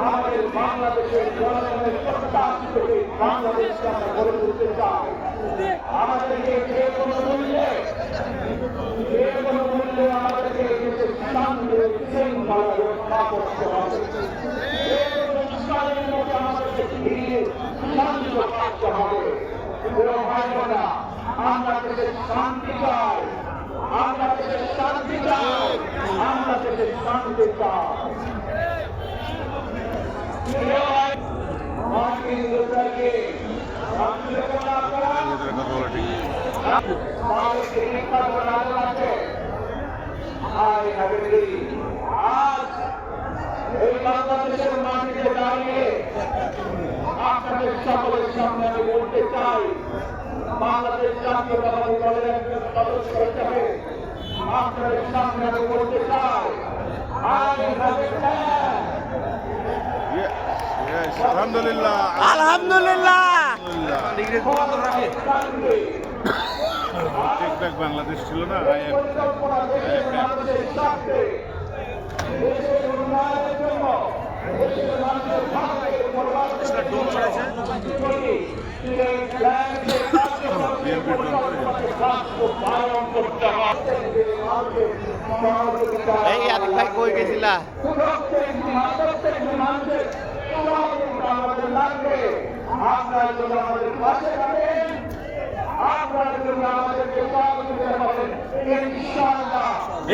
আমাদের বাংলাদেশের জনগণের প্রত্যাশিত বাংলাদেশকে আমরা গড়ে তুলতে চাই। আমাদেরকে যে কোনো মূল্যে আমাদেরকে দেশের শান্তি শৃঙ্খলা রক্ষা করতে হবে। আমাদেরকে ঘিরে শান্তি রাখতে হবে। আমরা দেশের শান্তি চাই, আমরা দেশের শান্তি চাই, আমরা দেশের শান্তি চাই। আজ এই বাংলাদেশের মাটিতে দাঁড়িয়ে আপনাদের সকলের সামনে আমি বলতে চাই, বাংলাদেশ জাতীয়তাবাদী দলের একজন সদস্য হিসেবে আপনাদের সামনে আমি বলতে চাই, আলহামদুলিল্লাহ আলহামদুলিল্লাহ। টেকব্যাক বাংলাদেশ ছিল না, এই আদিক ভাই কই গেছিলা?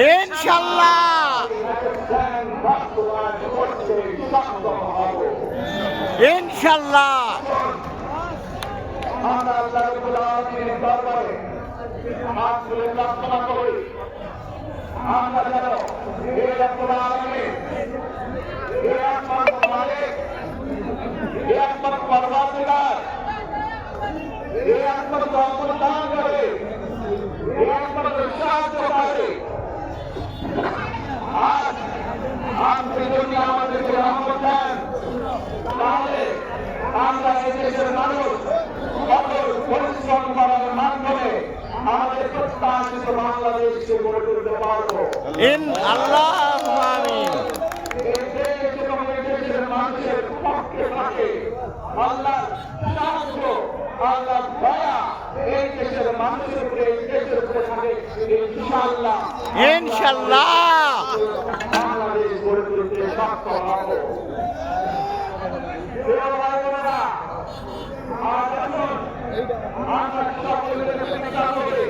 ইনশাআল্লাহ ইনশাআল্লাহ। আমরা আল্লাহ রাব্বুল আলামিনের দরবারে হাত তুলে প্রার্থনা করি, আমরা যেন এই রাব্বুল আলামিন, এই একমাত্র মালিক, এই একমাত্র পরওয়ারদিগার, এই একমাত্র অবদান করে, এই একমাত্র সাহায্যকারী, আজ আপনি যদি আমাদেরকে রহমত দেন, তাহলে আমরা এই দেশের মানুষ কঠোর পরিশ্রম করার মাধ্যমে আমাদের প্রত্যাশিত বাংলাদেশকে গড়ে তুলতে পারব। আল্লাহু আমিন। এই দেশ এবং এই দেশের মানুষের পক্ষে থাকে আল্লাহর সাহায্য, আল্লাহর দয়া এই দেশের মানুষের উপরে, এই দেশের উপরে থাকে ইনশাআল্লাহ। ইনশাআল্লাহ বাংলাদেশ গড়ে তুলতে সক্ষম হব। আমরা সকলে চেষ্টা করি